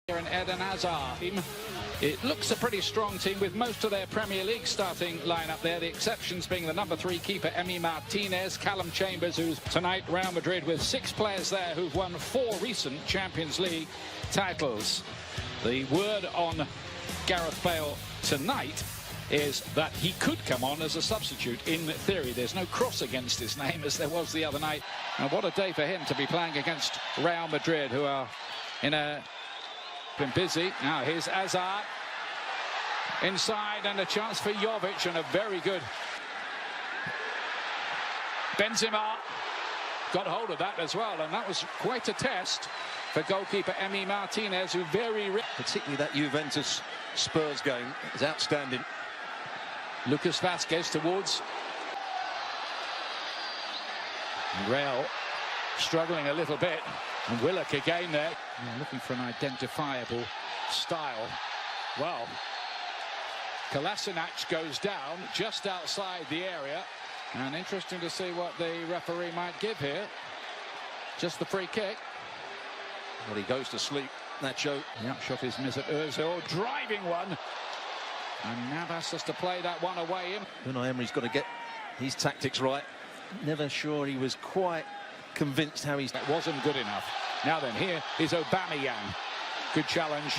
And Eden Hazard team. It looks a pretty strong team with most of their Premier League starting lineup there. The exceptions being the number 3 keeper Emi Martinez, Callum Chambers, who's tonight Real Madrid with 6 players there who've won 4 recent Champions League titles. The word on Gareth Bale tonight is that he could come on as a substitute in theory. There's no cross against his name as there was the other night. And what a day for him to be playing against Real Madrid, who are in a been busy. Now here's Hazard inside and a chance for Jovic and a very good Benzema got hold of that as well, and that was quite a test for goalkeeper Emi Martinez, who particularly that Juventus Spurs game is outstanding. Lucas Vazquez towards Real, struggling a little bit, and Willock again there, looking for an identifiable style. Well, Kolasinac goes down just outside the area, and interesting to see what the referee might give here. Just the free kick. Well, he goes to sleep, Nacho. The upshot is Mesut Ozil, driving one, and Navas has to play that one away in. Unai Emery's got to get his tactics right. Never sure he was quite convinced how he's... That wasn't good enough. Now then, here is Aubameyang. Good challenge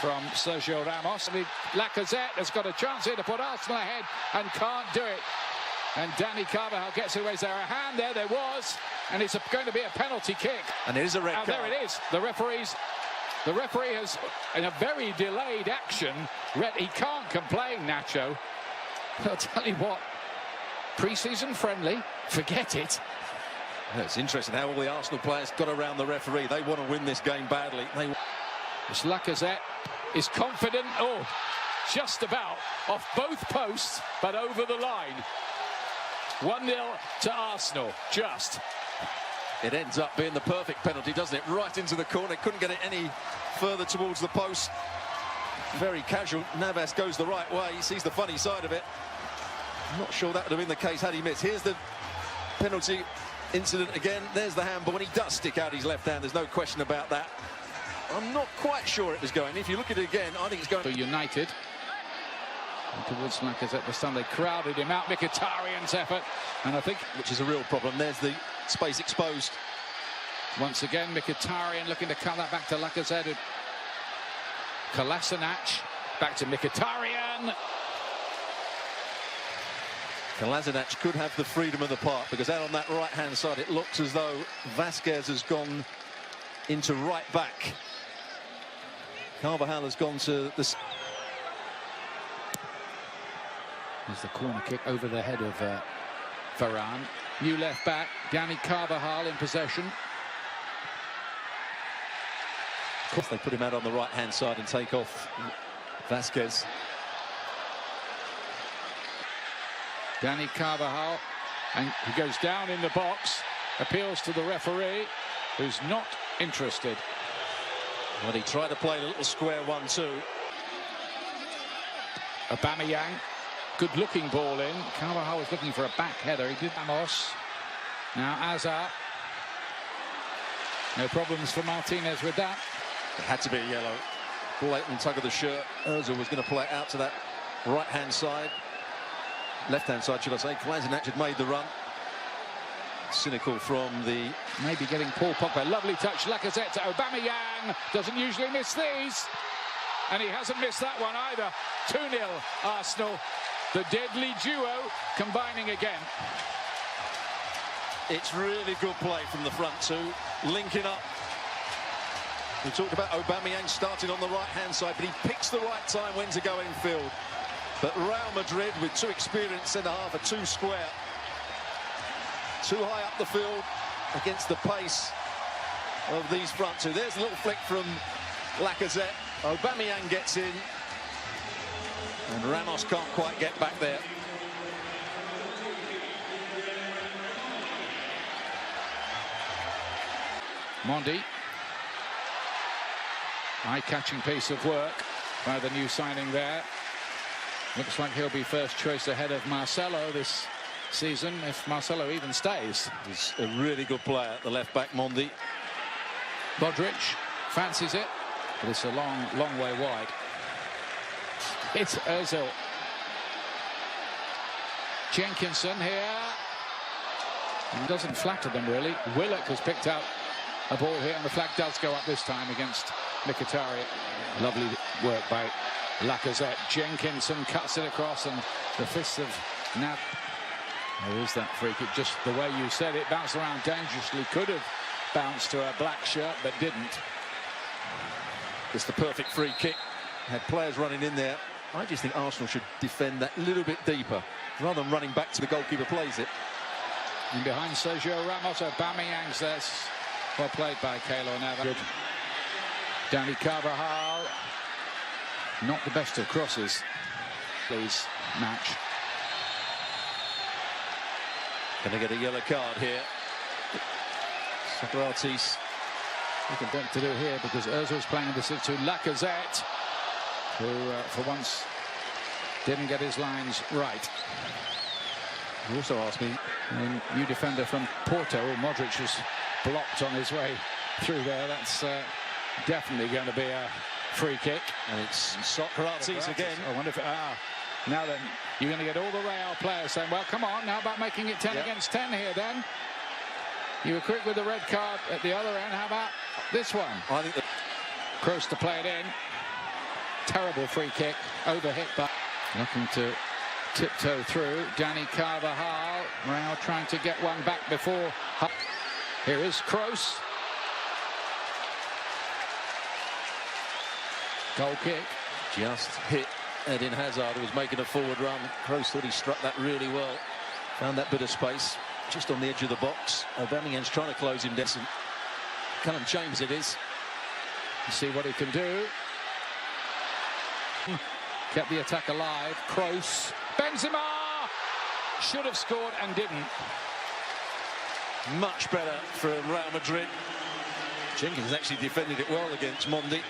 from Sergio Ramos. Lacazette has got a chance here to put Arsenal ahead and can't do it. And Dani Carvajal gets away. Is there a hand there? There was. And it's going to be a penalty kick. And it is a red card. There it is. The referee has, in a very delayed action, he can't complain, Nacho. I'll tell you what, pre-season friendly, forget it. It's interesting how all the Arsenal players got around the referee. They want to win this game badly. This Lacazette is confident. Oh, just about off both posts, but over the line. 1-0 to Arsenal, just. It ends up being the perfect penalty, doesn't it? Right into the corner. Couldn't get it any further towards the post. Very casual. Navas goes the right way. He sees the funny side of it. I'm not sure that would have been the case had he missed. Here's the penalty incident again. There's the handball, and he does stick out his left hand. There's no question about that. I'm not quite sure it was going. If you look at it again, I think it's going... For United. And towards Lacazette this time, they crowded him out. Mkhitaryan's effort, and I think... Which is a real problem. There's the space exposed. Once again, Mkhitaryan looking to cut that back to Lacazette. Kolasinac, back to Mkhitaryan. Kolasinac could have the freedom of the park, because out on that right-hand side, it looks as though Vazquez has gone into right back. Carvajal has gone to the... There's the corner kick over the head of Varane. New left back, Dani Carvajal in possession. Of course, they put him out on the right-hand side and take off Vazquez. Dani Carvajal, and he goes down in the box, appeals to the referee, who's not interested. Well, he tried to play a little square 1-2. Aubameyang, good-looking ball in. Carvajal was looking for a back header. He did. Ramos. Now Hazard. No problems for Martinez with that. It had to be a yellow. Blatant tug of the shirt. Ozil was going to play it out to that right-hand side. Left-hand side, should I say. Kolasinac had made the run. Cynical from the... Maybe getting Paul Pogba. Lovely touch. Lacazette to Aubameyang. Doesn't usually miss these. And he hasn't missed that one either. 2-0 Arsenal. The deadly duo combining again. It's really good play from the front two. Linking up. We talked about Aubameyang starting on the right-hand side, but he picks the right time when to go infield. But Real Madrid, with 2 experienced centre-half, are too square. Too high up the field against the pace of these front two. There's a little flick from Lacazette. Aubameyang gets in. And Ramos can't quite get back there. Mondi. Eye-catching piece of work by the new signing there. Looks like he'll be first choice ahead of Marcelo this season, if Marcelo even stays. He's a really good player, the left back, Mondi. Modric fancies it. But it's a long way wide. It's Ozil. Jenkinson here. He doesn't flatter them really. Willock has picked out a ball here, and the flag does go up this time against Mkhitaryan. Lovely work by Lacazette. Jenkinson cuts it across, and the fists of Nav. There is that free kick, just the way you said it, bounced around dangerously. Could have bounced to a black shirt, but didn't. It's the perfect free kick. Had players running in there. I just think Arsenal should defend that a little bit deeper, rather than running back to the goalkeeper plays it. And behind Sergio Ramos, Aubameyang's there. Well played by Keylor Navas. Good. Dani Carvajal. Not the best of crosses. Please, match. Going to get a yellow card here. Socrates. Nothing better to do here because Ozil's playing in the center to Lacazette, who for once didn't get his lines right. You also asked me, new defender from Porto, Modric was blocked on his way through there. That's definitely going to be a free kick. And it's Socrates again. I wonder if now then you're going to get all the Real players saying, well, come on, how about making it 10 against 10 here then? You were quick with the red card at the other end. How about this one? I think Kroos to play it in. Terrible free kick, overhit, but looking to tiptoe through. Dani Carvajal now trying to get one back before. Here is Kroos. Goal kick. Just hit Eden Hazard, who was making a forward run. Kroos thought he struck that really well. Found that bit of space just on the edge of the box. Aubameyang's trying to close him down. Callum Chambers it is. See what he can do. Kept the attack alive. Kroos. Benzema should have scored and didn't. Much better for Real Madrid. Jenkins actually defended it well against Mondi.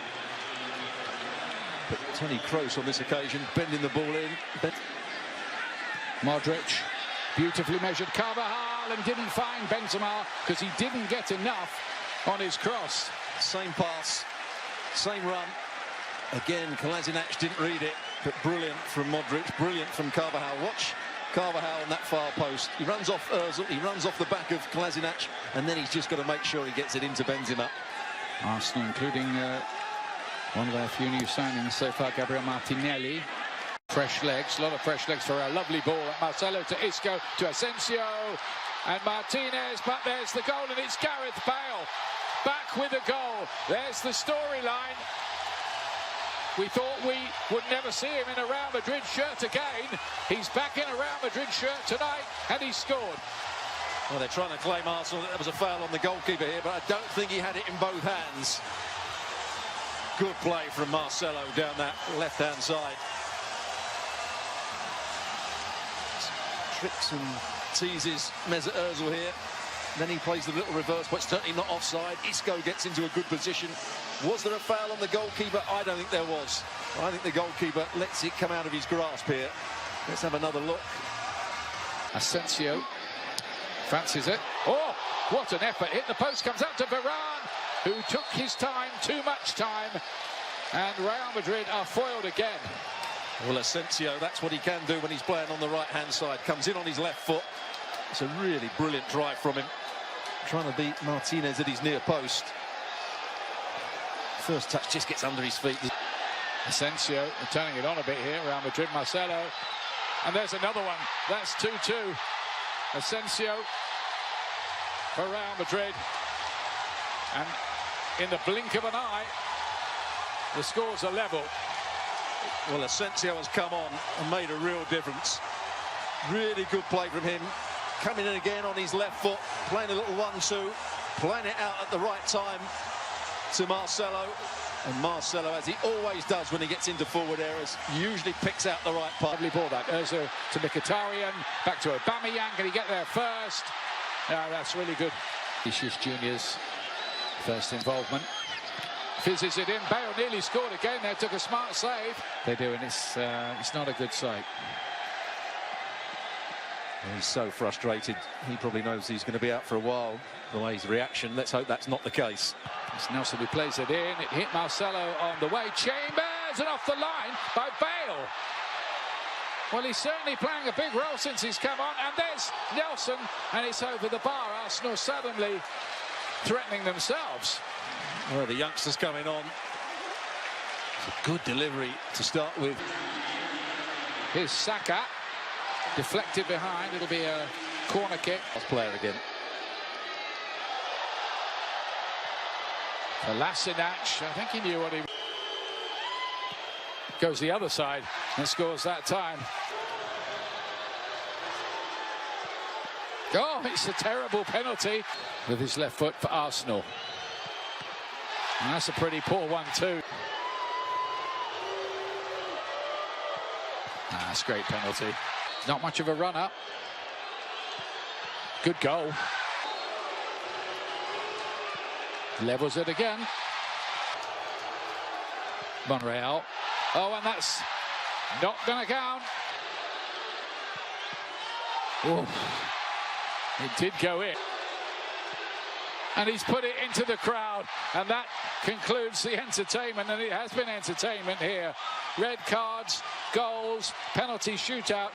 But Toni Kroos on this occasion bending the ball in. Modric, beautifully measured Carvajal, and didn't find Benzema because he didn't get enough on his cross. Same pass, same run. Again, Kolasinac didn't read it, but brilliant from Modric, brilliant from Carvajal. Watch Carvajal on that far post. He runs off Ozil, he runs off the back of Kolasinac, and then he's just got to make sure he gets it into Benzema. Arsenal, including one of their few new signings so far, Gabriel Martinelli. Fresh legs, a lot of fresh legs for a lovely ball at Marcelo to Isco to Asensio and Martinez, but there's the goal, and it's Gareth Bale back with a goal. There's the storyline. We thought we would never see him in a Real Madrid shirt again. He's back in a Real Madrid shirt tonight, and he scored. Well, they're trying to claim Arsenal that there was a foul on the goalkeeper here, but I don't think he had it in both hands. Good play from Marcelo down that left-hand side. Tricks and teases Mesut Ozil here. Then he plays the little reverse, but certainly not offside. Isco gets into a good position. Was there a foul on the goalkeeper? I don't think there was. I think the goalkeeper lets it come out of his grasp here. Let's have another look. Asensio fancies it. Oh, what an effort. Hit the post, comes out to Varane, who took his time, too much time. And Real Madrid are foiled again. Well, Asensio, that's what he can do when he's playing on the right-hand side. Comes in on his left foot. It's a really brilliant drive from him. Trying to beat Martinez at his near post. First touch just gets under his feet. Asensio turning it on a bit here. Real Madrid, Marcelo. And there's another one. That's 2-2. Asensio for Real Madrid. And in the blink of an eye, the scores are level. Well, Asensio has come on and made a real difference. Really good play from him. Coming in again on his left foot, playing a little 1-2, playing it out at the right time to Marcelo. And Marcelo, as he always does when he gets into forward areas, usually picks out the right part. Lovely ball that. Ozil to Mkhitaryan, back to Aubameyang. Can he get there first? Yeah, that's really good. Vinicius Junior's first involvement. Fizzes it in. Bale nearly scored again there, took a smart save. They do, and it's not a good sight. He's so frustrated. He probably knows he's going to be out for a while. The way his reaction, let's hope that's not the case. It's Nelson who plays it in. It hit Marcelo on the way. Chambers, and off the line by Bale. Well, he's certainly playing a big role since he's come on. And there's Nelson, and it's over the bar. Arsenal suddenly threatening themselves. Well, the youngsters coming on. It's a good delivery to start with. Here's Saka. Deflected behind. It'll be a corner kick. Last player again. Kolasinac, I think he knew what he... Goes the other side and scores that time. Oh, it's a terrible penalty with his left foot for Arsenal. And that's a pretty poor one too. That's a great penalty. Not much of a run-up. Good goal. Levels it again. Monreal. Oh, and that's not going to count. Oh, it did go in. And he's put it into the crowd. And that concludes the entertainment. And it has been entertainment here. Red cards, goals, penalty shootout.